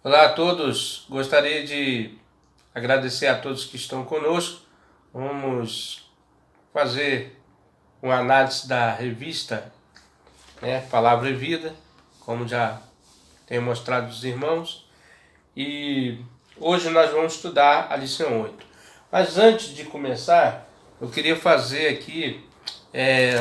Olá a todos, gostaria de agradecer a todos que estão conosco. Vamos fazer uma análise da revista, Palavra e Vida, como já tenho mostrado aos irmãos. E hoje nós vamos estudar a lição 8. Mas antes de começar, eu queria fazer aqui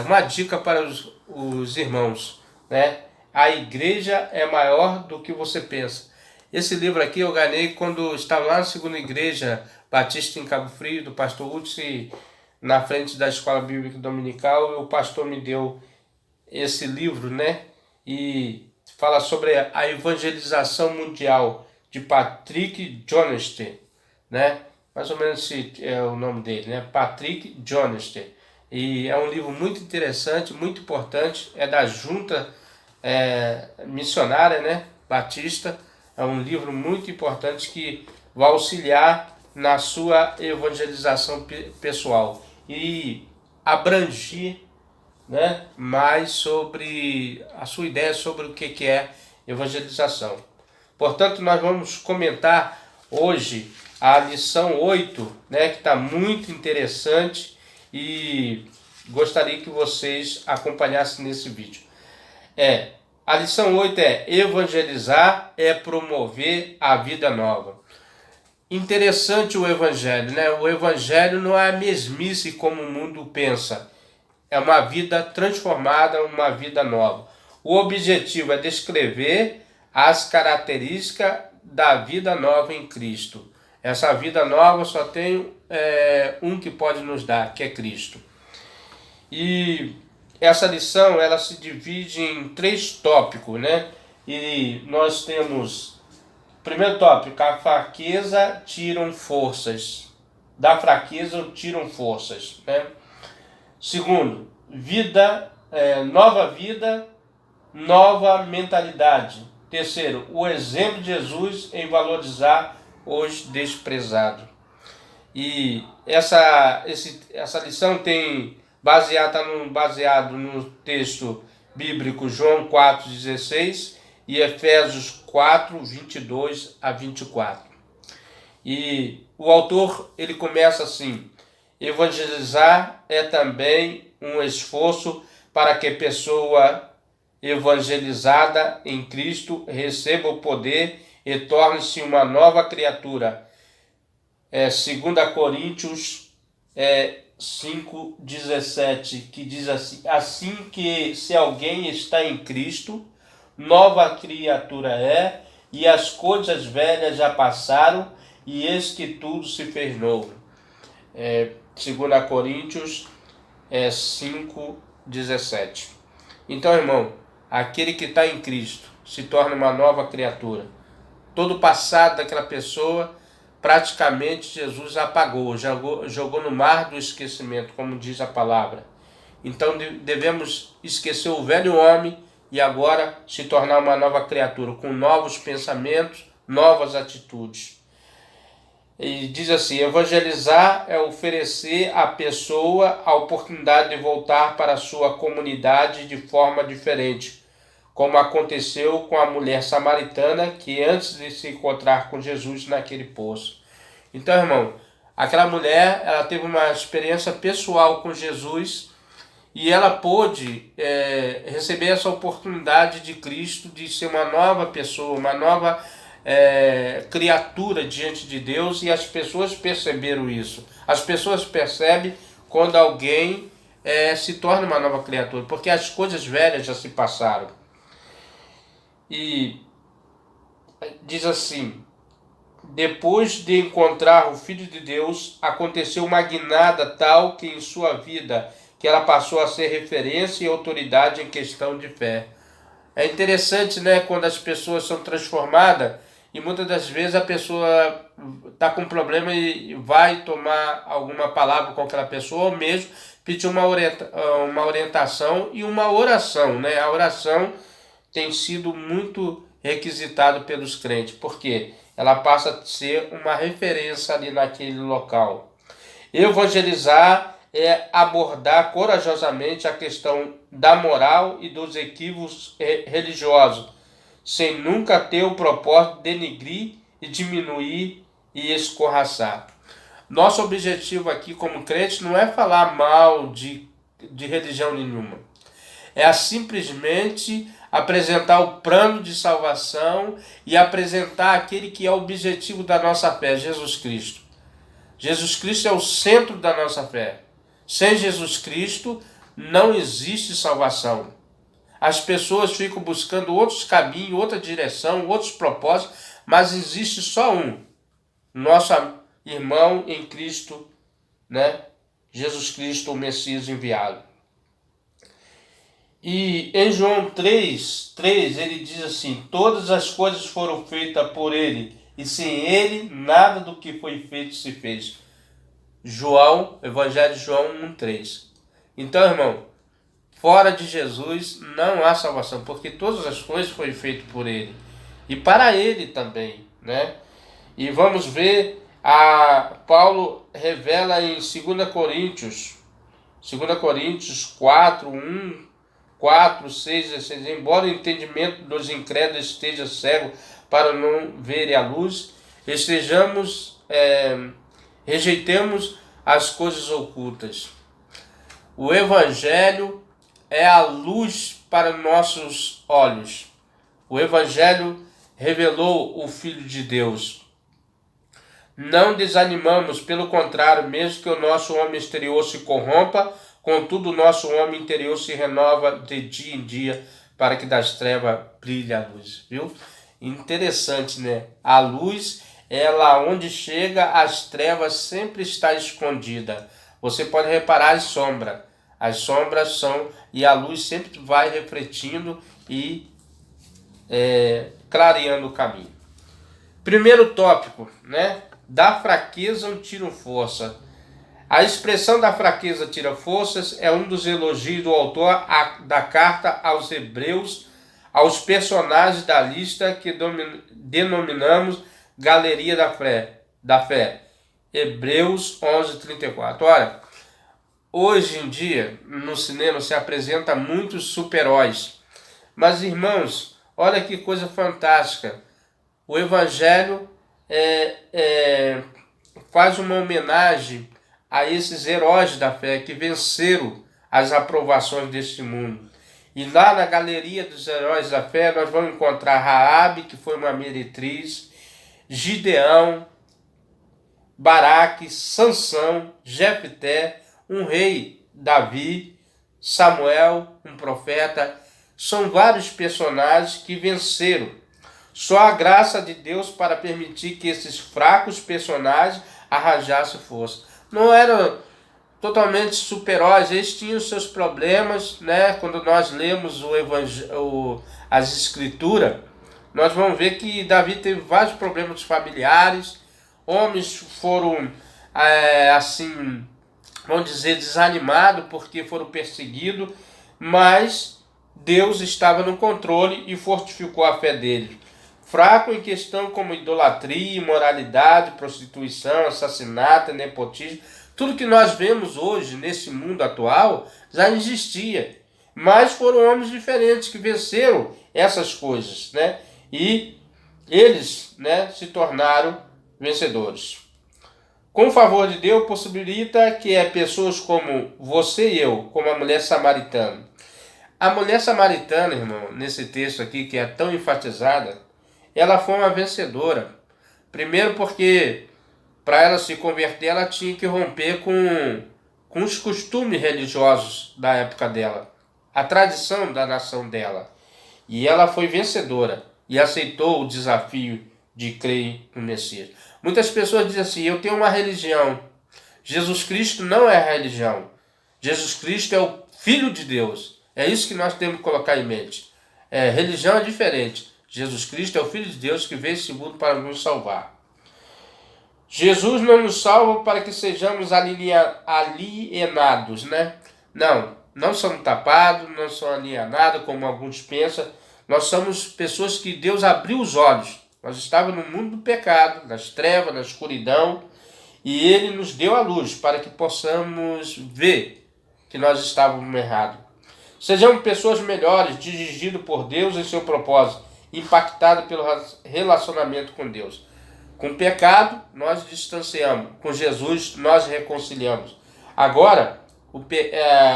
uma dica para os irmãos, né? A igreja é maior do que você pensa. Esse livro aqui eu ganhei quando estava lá na segunda igreja batista em Cabo Frio, do pastor Hudson, na frente da escola bíblica dominical. O pastor me deu esse livro, né? E fala sobre a evangelização mundial de Patrick Johnster, né? Mais ou menos esse é o nome dele, né? Patrick Johnster. E é um livro muito interessante, muito importante. É da junta missionária, né? Batista. É um livro muito importante que vai auxiliar na sua evangelização pessoal e abranger, né, mais sobre a sua ideia sobre o que é evangelização. Portanto, nós vamos comentar hoje a lição 8, né, que está muito interessante e gostaria que vocês acompanhassem nesse vídeo. A lição 8 é: evangelizar é promover a vida nova. Interessante o evangelho, né? O evangelho não é a mesmice como o mundo pensa. É uma vida transformada, uma vida nova. O objetivo é descrever as características da vida nova em Cristo. Essa vida nova só tem um que pode nos dar, que é Cristo. E essa lição ela se divide em 3 tópicos, né? E nós temos, primeiro tópico: a fraqueza tiram forças. Da fraqueza tiram forças, né? Segundo, nova vida, nova mentalidade. Terceiro, o exemplo de Jesus em valorizar os desprezados. E essa lição tem baseado no texto bíblico João 4,16 e Efésios 4, 22 a 24. E o autor ele começa assim: evangelizar é também um esforço para que a pessoa evangelizada em Cristo receba o poder e torne-se uma nova criatura. 2 Coríntios 5,17, que diz assim: assim que se alguém está em Cristo, nova criatura é, e as coisas velhas já passaram, e eis que tudo se fez novo. 2 Coríntios 5,17. Então, irmão, aquele que está em Cristo se torna uma nova criatura. Todo o passado daquela pessoa, praticamente Jesus apagou, jogou no mar do esquecimento, como diz a palavra. Então devemos esquecer o velho homem e agora se tornar uma nova criatura, com novos pensamentos, novas atitudes. E diz assim: evangelizar é oferecer à pessoa a oportunidade de voltar para a sua comunidade de forma diferente, como aconteceu com a mulher samaritana que antes de se encontrar com Jesus naquele poço. Então, irmão, aquela mulher ela teve uma experiência pessoal com Jesus e ela pôde receber essa oportunidade de Cristo de ser uma nova pessoa, uma nova criatura diante de Deus, e as pessoas perceberam isso. As pessoas percebem quando alguém se torna uma nova criatura, porque as coisas velhas já se passaram. E diz assim: depois de encontrar o Filho de Deus, aconteceu uma guinada tal que em sua vida que ela passou a ser referência e autoridade em questão de fé. É interessante, né, quando as pessoas são transformadas, e muitas das vezes a pessoa está com problema e vai tomar alguma palavra com aquela pessoa, ou mesmo pedir uma orientação e uma oração, né? A oração tem sido muito requisitado pelos crentes, porque ela passa a ser uma referência ali naquele local. Evangelizar é abordar corajosamente a questão da moral e dos equívocos religiosos, sem nunca ter o propósito de denegrir e diminuir e escorraçar. Nosso objetivo aqui como crente não é falar mal de religião nenhuma. É simplesmente apresentar o plano de salvação e apresentar aquele que é o objetivo da nossa fé, Jesus Cristo. Jesus Cristo é o centro da nossa fé. Sem Jesus Cristo não existe salvação. As pessoas ficam buscando outros caminhos, outra direção, outros propósitos, mas existe só um. Nosso irmão em Cristo, né? Jesus Cristo, o Messias enviado. E em João 3, ele diz assim: todas as coisas foram feitas por ele, e sem ele nada do que foi feito se fez. Evangelho de João 1:3. Então, irmão, fora de Jesus não há salvação, porque todas as coisas foram feitas por ele e para ele também, né? E vamos ver, Paulo revela em 2 Coríntios 4, 1, 4, 6, 16, embora o entendimento dos incrédulos esteja cego para não verem a luz, rejeitemos as coisas ocultas. O Evangelho é a luz para nossos olhos. O Evangelho revelou o Filho de Deus. Não desanimamos, pelo contrário, mesmo que o nosso homem exterior se corrompa, contudo o nosso homem interior se renova de dia em dia, para que das trevas brilhe a luz. Viu? Interessante, né? A luz, ela onde chega, as trevas sempre está escondida. Você pode reparar as sombras. As sombras são, e a luz sempre vai refletindo e clareando o caminho. Primeiro tópico, né? Da fraqueza eu tiro força. A expressão da fraqueza tira forças é um dos elogios do autor da carta aos Hebreus, aos personagens da lista que denominamos Galeria da Fé. Hebreus 11:34. Olha, hoje em dia no cinema se apresenta muitos super-heróis, mas irmãos, olha que coisa fantástica. O Evangelho faz uma homenagem a esses heróis da fé que venceram as aprovações deste mundo. E lá na galeria dos heróis da fé nós vamos encontrar Raabe, que foi uma meretriz, Gideão, Baraque, Sansão, Jefté, um rei, Davi, Samuel, um profeta. São vários personagens que venceram. Só a graça de Deus para permitir que esses fracos personagens arranjassem força. Não eram totalmente super-heróis, eles tinham seus problemas, né? Quando nós lemos as escrituras, nós vamos ver que Davi teve vários problemas familiares, homens foram, vamos dizer, desanimados porque foram perseguidos, mas Deus estava no controle e fortificou a fé deles. Fraco em questão como idolatria, imoralidade, prostituição, assassinato, nepotismo, tudo que nós vemos hoje nesse mundo atual já existia. Mas foram homens diferentes que venceram essas coisas, né? E eles, né, se tornaram vencedores. Com o favor de Deus, possibilita que pessoas como você e eu, como a mulher samaritana. A mulher samaritana, irmão, nesse texto aqui que é tão enfatizada, ela foi uma vencedora. Primeiro porque para ela se converter, ela tinha que romper com os costumes religiosos da época dela, a tradição da nação dela. E ela foi vencedora e aceitou o desafio de crer no Messias. Muitas pessoas dizem assim: eu tenho uma religião. Jesus Cristo não é a religião. Jesus Cristo é o Filho de Deus. É isso que nós temos que colocar em mente. Religião é diferente. Jesus Cristo é o Filho de Deus que veio a esse mundo para nos salvar. Jesus não nos salva para que sejamos alienados, né? Não somos tapados, não somos alienados, como alguns pensam. Nós somos pessoas que Deus abriu os olhos. Nós estávamos no mundo do pecado, nas trevas, na escuridão, e Ele nos deu a luz para que possamos ver que nós estávamos errados. Sejamos pessoas melhores, dirigidos por Deus em seu propósito, impactada pelo relacionamento com Deus. Com o pecado, nós distanciamos. Com Jesus, nós reconciliamos. Agora,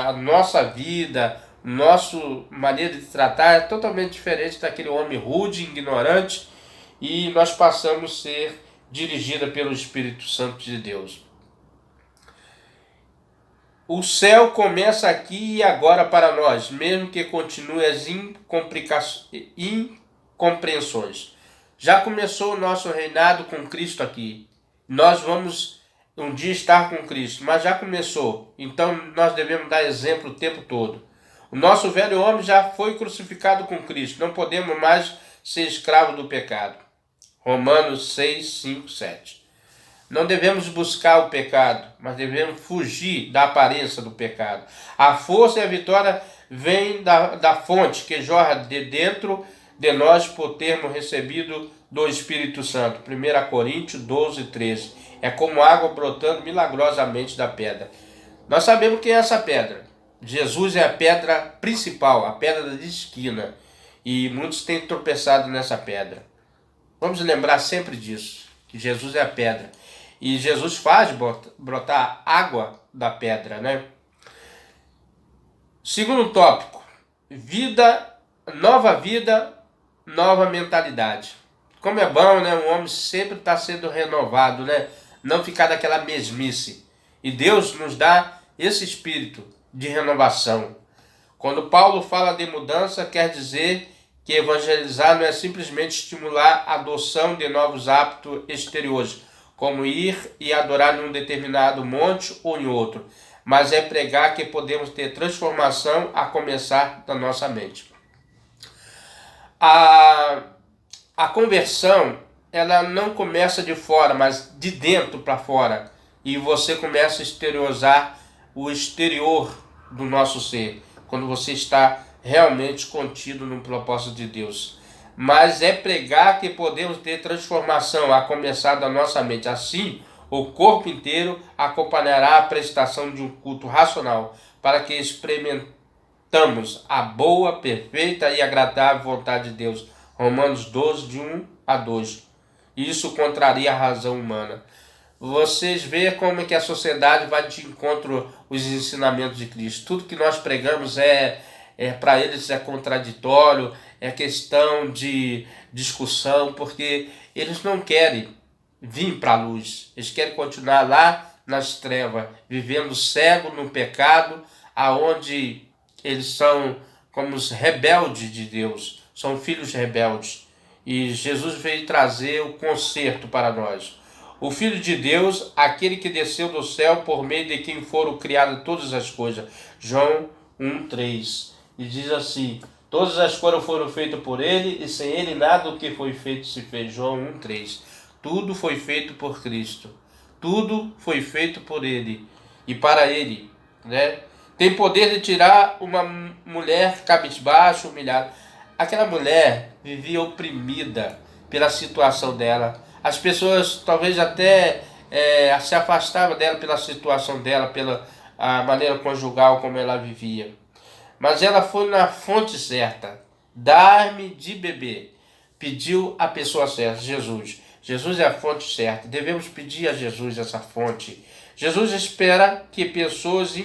a nossa vida, nossa maneira de tratar é totalmente diferente daquele homem rude, ignorante, e nós passamos a ser dirigida pelo Espírito Santo de Deus. O céu começa aqui e agora para nós, mesmo que continue as incompreensões. Já começou o nosso reinado com Cristo aqui. Nós vamos um dia estar com Cristo, mas já começou. Então nós devemos dar exemplo o tempo todo. O nosso velho homem já foi crucificado com Cristo. Não podemos mais ser escravos do pecado. Romanos 6, 5, 7. Não devemos buscar o pecado, mas devemos fugir da aparência do pecado. A força e a vitória vêm da fonte que jorra de dentro de nós por termos recebido do Espírito Santo. 1 Coríntios 12, 13. É como água brotando milagrosamente da pedra. Nós sabemos quem é essa pedra. Jesus é a pedra principal, a pedra de esquina. E muitos têm tropeçado nessa pedra. Vamos lembrar sempre disso, que Jesus é a pedra. E Jesus faz brotar água da pedra, né? Segundo tópico, vida, nova mentalidade. Como é bom, né? O homem sempre está sendo renovado, né? Não ficar daquela mesmice. E Deus nos dá esse espírito de renovação. Quando Paulo fala de mudança, quer dizer que evangelizar não é simplesmente estimular a adoção de novos hábitos exteriores, como ir e adorar em um determinado monte ou em outro, mas é pregar que podemos ter transformação a começar da nossa mente. A conversão, ela não começa de fora, mas de dentro para fora, e você começa a exteriorizar o exterior do nosso ser, quando você está realmente contido no propósito de Deus. Mas é pregar que podemos ter transformação a começar da nossa mente. Assim, o corpo inteiro acompanhará a prestação de um culto racional, para que experimentamos a boa, perfeita e agradável vontade de Deus. Romanos 12, de 1 a 2. Isso contraria a razão humana. Vocês veem como é que a sociedade vai de encontro aos ensinamentos de Cristo. Tudo que nós pregamos para eles é contraditório, é questão de discussão, porque eles não querem vir para a luz. Eles querem continuar lá nas trevas, vivendo cego no pecado, aonde eles são como os rebeldes de Deus, são filhos rebeldes. E Jesus veio trazer o conserto para nós. O Filho de Deus, aquele que desceu do céu por meio de quem foram criadas todas as coisas. João 1:3. E diz assim: todas as coisas foram feitas por ele, e sem ele nada do que foi feito se fez. João 1:3. Tudo foi feito por Cristo. Tudo foi feito por ele e para ele, né? Tem poder de tirar uma mulher cabisbaixa, humilhada. Aquela mulher vivia oprimida pela situação dela. As pessoas talvez até se afastavam dela pela situação dela, pela a maneira conjugal como ela vivia. Mas ela foi na fonte certa. Dar-me de beber. Pediu a pessoa certa, Jesus. Jesus é a fonte certa. Devemos pedir a Jesus essa fonte. Jesus espera que pessoas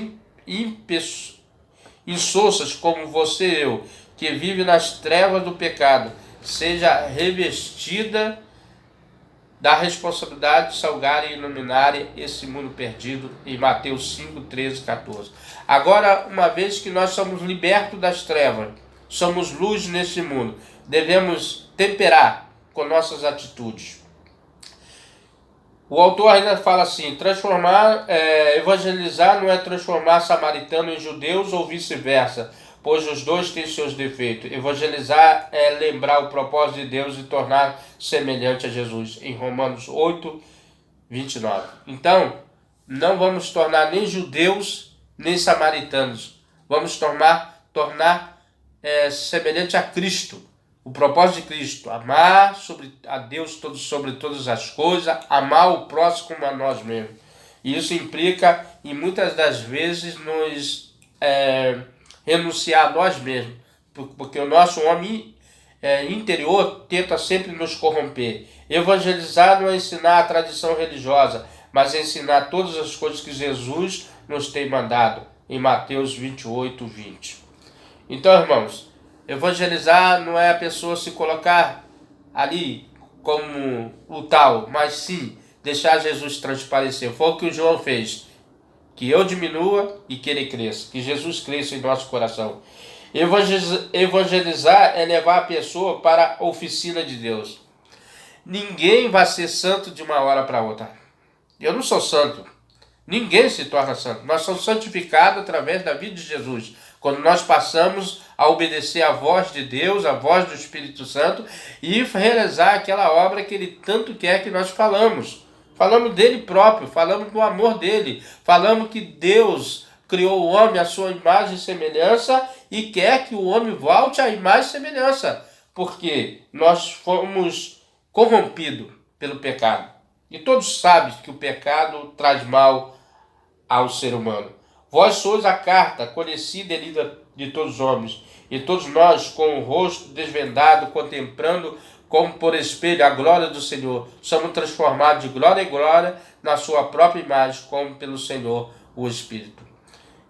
insossas como você e eu, que vive nas trevas do pecado, seja revestida da responsabilidade de salgar e iluminar esse mundo perdido, em Mateus 5, 13, 14. Agora, uma vez que nós somos libertos das trevas, somos luz nesse mundo, devemos temperar com nossas atitudes. O autor ainda fala assim: evangelizar não é transformar samaritano em judeus ou vice-versa, pois os dois têm seus defeitos. Evangelizar é lembrar o propósito de Deus e tornar semelhante a Jesus, em Romanos 8, 29. Então, não vamos tornar nem judeus, nem samaritanos. Vamos tornar semelhante a Cristo. O propósito de Cristo: amar a Deus sobre todas as coisas, amar o próximo como a nós mesmos. E isso implica, em muitas das vezes, nos renunciar a nós mesmos, porque o nosso homem interior tenta sempre nos corromper. Evangelizar não é ensinar a tradição religiosa, mas é ensinar todas as coisas que Jesus nos tem mandado, em Mateus 28, 20. Então, irmãos, evangelizar não é a pessoa se colocar ali como o tal, mas sim deixar Jesus transparecer. Foi o que o João fez. Que eu diminua e que ele cresça. Que Jesus cresça em nosso coração. Evangelizar é levar a pessoa para a oficina de Deus. Ninguém vai ser santo de uma hora para outra. Eu não sou santo. Ninguém se torna santo. Nós somos santificados através da vida de Jesus. Quando nós passamos a obedecer a voz de Deus, a voz do Espírito Santo e realizar aquela obra que Ele tanto quer que nós falamos. Falamos dele próprio, falamos do amor dele, falamos que Deus criou o homem à sua imagem e semelhança e quer que o homem volte à imagem e semelhança, porque nós fomos corrompidos pelo pecado. E todos sabem que o pecado traz mal ao ser humano. Vós sois a carta conhecida e lida de todos os homens, e todos nós, com o rosto desvendado, contemplando como por espelho a glória do Senhor, somos transformados de glória em glória na sua própria imagem, como pelo Senhor o Espírito.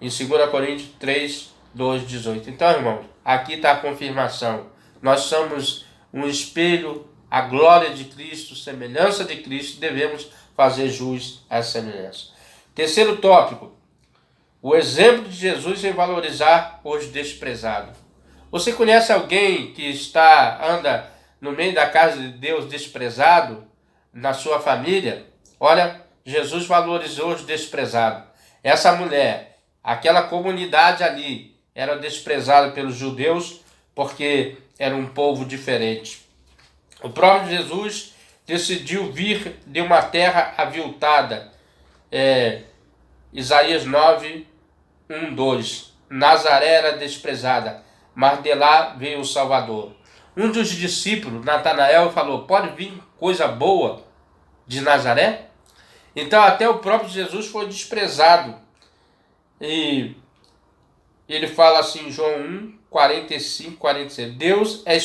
Em 2 Coríntios 3, 2, 18. Então, irmãos, aqui está a confirmação. Nós somos um espelho, a glória de Cristo, semelhança de Cristo, devemos fazer jus a essa semelhança. Terceiro tópico, o exemplo de Jesus em valorizar os desprezados. Você conhece alguém que anda no meio da casa de Deus desprezado, na sua família? Olha, Jesus valorizou os desprezados. Essa mulher, aquela comunidade ali, era desprezada pelos judeus porque era um povo diferente. O próprio Jesus decidiu vir de uma terra aviltada. Isaías 9, 1, 2. Nazaré era desprezada, mas de lá veio o Salvador. Um dos discípulos, Natanael, falou: pode vir coisa boa de Nazaré? Então até o próprio Jesus foi desprezado. E ele fala assim em João 1, 45, 46. Deus é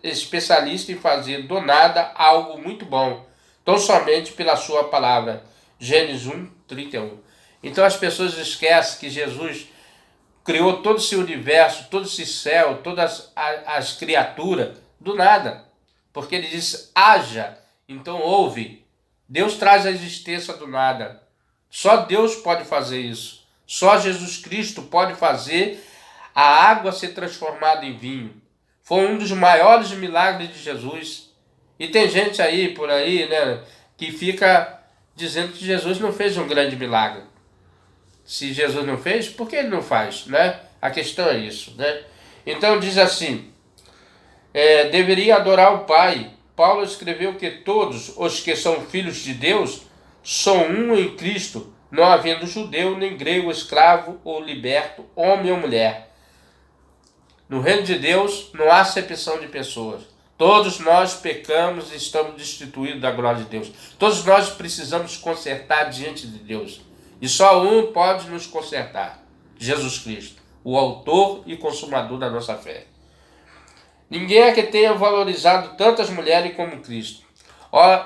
especialista em fazer do nada algo muito bom, tão somente pela sua palavra. Gênesis 1, 31. Então as pessoas esquecem que Jesus criou todo esse universo, todo esse céu, todas as criaturas, do nada. Porque ele disse, haja, então houve. Deus traz a existência do nada. Só Deus pode fazer isso. Só Jesus Cristo pode fazer a água ser transformada em vinho. Foi um dos maiores milagres de Jesus. E tem gente aí, por aí, né, que fica dizendo que Jesus não fez um grande milagre. Se Jesus não fez, por que ele não faz, né? A questão é isso, né? Então diz assim, deveria adorar o Pai. Paulo escreveu que todos os que são filhos de Deus são um em Cristo, não havendo judeu, nem grego, escravo ou liberto, homem ou mulher. No reino de Deus não há acepção de pessoas. Todos nós pecamos e estamos destituídos da glória de Deus. Todos nós precisamos consertar diante de Deus. E só um pode nos consertar, Jesus Cristo, o autor e consumador da nossa fé. Ninguém é que tenha valorizado tantas mulheres como Cristo.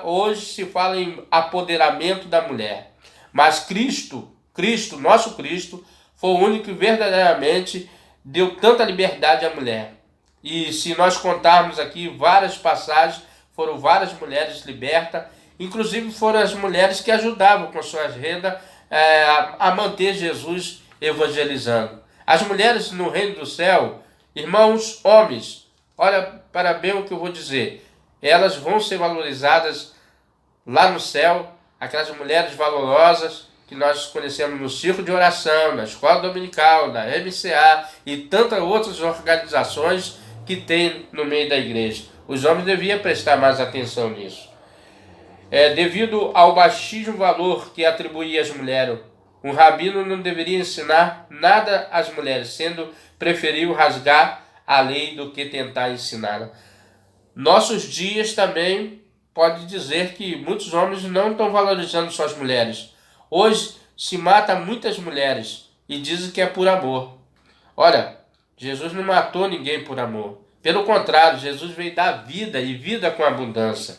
Hoje se fala em apoderamento da mulher, mas Cristo, nosso Cristo, foi o único que verdadeiramente deu tanta liberdade à mulher. E se nós contarmos aqui várias passagens, foram várias mulheres libertas, inclusive foram as mulheres que ajudavam com suas rendas a manter Jesus evangelizando. As mulheres no reino do céu, irmãos, homens, olha para bem o que eu vou dizer, elas vão ser valorizadas lá no céu, aquelas mulheres valorosas que nós conhecemos no Círculo de Oração, na Escola Dominical, na MCA e tantas outras organizações que tem no meio da igreja. Os homens deviam prestar mais atenção nisso. Devido ao baixíssimo valor que atribuía às mulheres, um rabino não deveria ensinar nada às mulheres, sendo preferível rasgar a lei do que tentar ensiná-la. Nossos dias também pode dizer que muitos homens não estão valorizando suas mulheres. Hoje se mata muitas mulheres e dizem que é por amor. Olha, Jesus não matou ninguém por amor. Pelo contrário, Jesus veio dar vida e vida com abundância.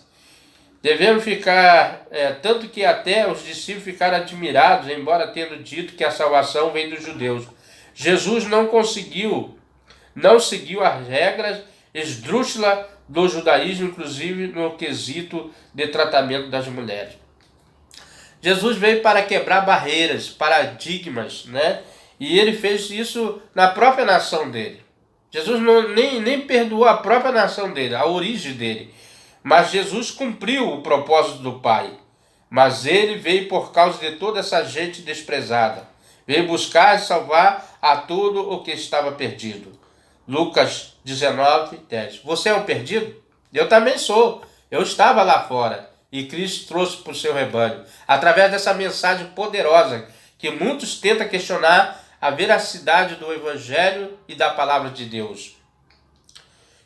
Devemos ficar, tanto que até os discípulos ficaram admirados, embora tendo dito que a salvação vem dos judeus. Jesus não seguiu as regras esdrúxulas do judaísmo, inclusive no quesito de tratamento das mulheres. Jesus veio para quebrar barreiras, paradigmas, né? E ele fez isso na própria nação dele. Jesus nem perdoou a própria nação dele, a origem dele. Mas Jesus cumpriu o propósito do Pai. Mas ele veio por causa de toda essa gente desprezada. Veio buscar e salvar a todo o que estava perdido. Lucas 19, 10. Você é um perdido? Eu também sou. Eu estava lá fora. E Cristo trouxe para o seu rebanho. Através dessa mensagem poderosa, que muitos tentam questionar a veracidade do Evangelho e da Palavra de Deus.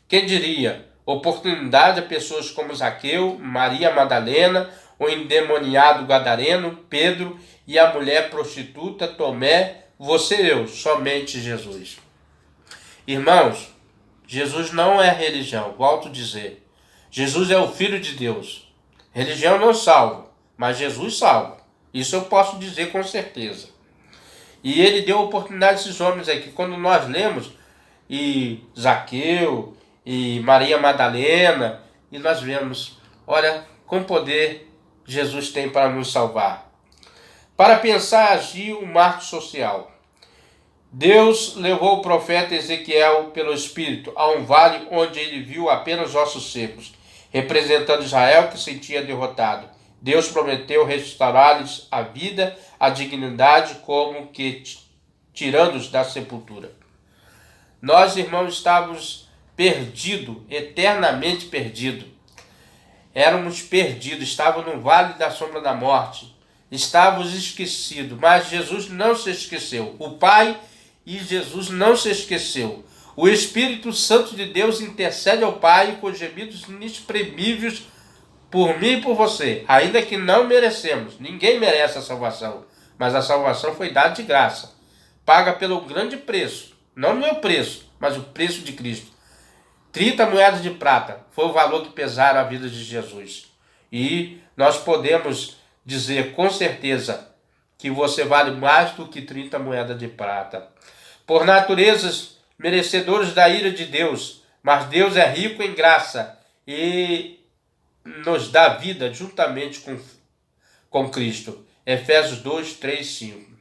Quem diria? Oportunidade a pessoas como Zaqueu, Maria Madalena, o endemoniado gadareno, Pedro e a mulher prostituta Tomé, você e eu, somente Jesus. Irmãos, Jesus não é religião, volto a dizer. Jesus é o Filho de Deus. Religião não salva, mas Jesus salva. Isso eu posso dizer com certeza. E ele deu oportunidade a esses homens aqui. Quando nós lemos, e Zaqueu, e Maria Madalena, e nós vemos, olha, com poder Jesus tem para nos salvar. Para pensar, agir o marco social. Deus levou o profeta Ezequiel pelo Espírito a um vale onde ele viu apenas ossos secos, representando Israel que se sentia derrotado. Deus prometeu restaurar-lhes a vida, a dignidade, como que tirando-os da sepultura. Nós, irmãos, estávamos perdidos, eternamente perdidos. Éramos perdidos, estávamos no vale da sombra da morte. Estávamos esquecidos, mas Jesus não se esqueceu. O Pai e Jesus não se esqueceu. O Espírito Santo de Deus intercede ao Pai com gemidos inexprimíveis por mim e por você, ainda que não merecemos. Ninguém merece a salvação, mas a salvação foi dada de graça, paga pelo grande preço, não o meu preço, mas o preço de Cristo. 30 moedas de prata foi o valor que pesaram a vida de Jesus. E nós podemos dizer com certeza que você vale mais do que 30 moedas de prata. Por naturezas merecedores da ira de Deus, mas Deus é rico em graça e nos dá vida juntamente com Cristo. Efésios 2, 3, 5.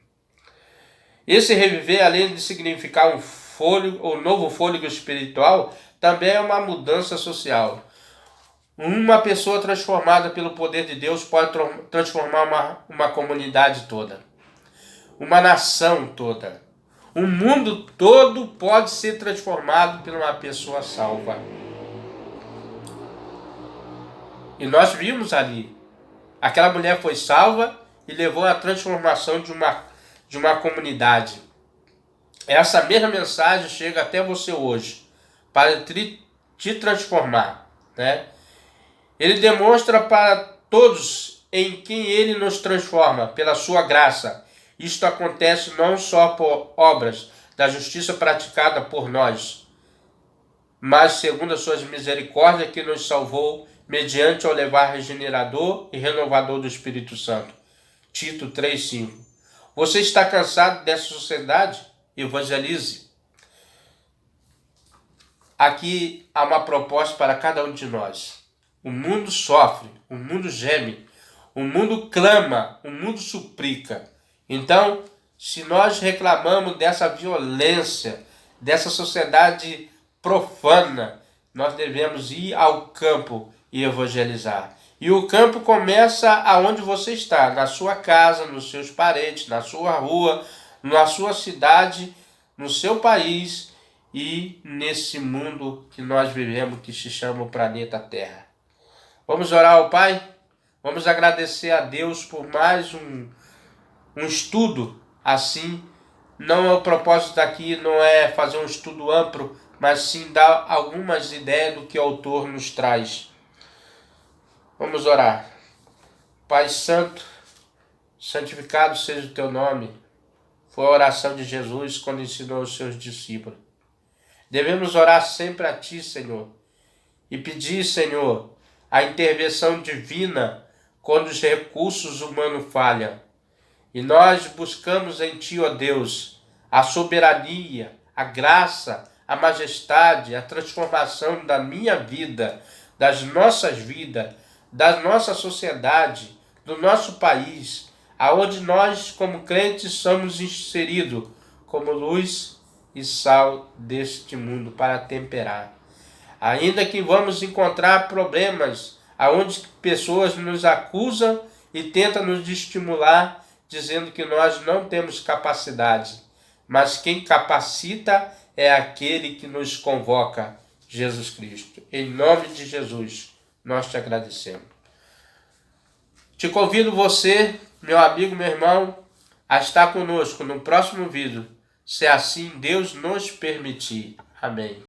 Esse reviver, além de significar um novo fôlego espiritual, também é uma mudança social. Uma pessoa transformada pelo poder de Deus pode transformar uma comunidade toda, uma nação toda. O mundo todo pode ser transformado por uma pessoa salva. E nós vimos ali, aquela mulher foi salva e levou à transformação de uma comunidade. Essa mesma mensagem chega até você hoje, para te transformar, né? Ele demonstra para todos em quem ele nos transforma, pela sua graça. Isto acontece não só por obras da justiça praticada por nós, mas segundo as suas misericórdias que nos salvou mediante o levar regenerador e renovador do Espírito Santo. Tito 3,5. Você está cansado dessa sociedade? Evangelize. Aqui há uma proposta para cada um de nós. O mundo sofre, o mundo geme, o mundo clama, o mundo suplica. Então, se nós reclamamos dessa violência, dessa sociedade profana, nós devemos ir ao campo e evangelizar. E o campo começa aonde você está, na sua casa, nos seus parentes, na sua rua, na sua cidade, no seu país e nesse mundo que nós vivemos, que se chama o planeta Terra. Vamos orar ao Pai? Vamos agradecer a Deus por mais um estudo assim. Não, o propósito daqui não é fazer um estudo amplo, mas sim dar algumas ideias do que o autor nos traz. Vamos orar. Pai Santo, santificado seja o teu nome. Foi a oração de Jesus quando ensinou os seus discípulos. Devemos orar sempre a Ti, Senhor, e pedir, Senhor, a intervenção divina quando os recursos humanos falham. E nós buscamos em Ti, ó Deus, a soberania, a graça, a majestade, a transformação da minha vida, das nossas vidas, da nossa sociedade, do nosso país, aonde nós, como crentes, somos inseridos como luz e sal deste mundo para temperar. Ainda que vamos encontrar problemas, aonde pessoas nos acusam e tentam nos estimular, dizendo que nós não temos capacidade. Mas quem capacita é aquele que nos convoca, Jesus Cristo. Em nome de Jesus, nós te agradecemos. Te convido você, meu amigo, meu irmão, a estar conosco no próximo vídeo, se assim Deus nos permitir. Amém.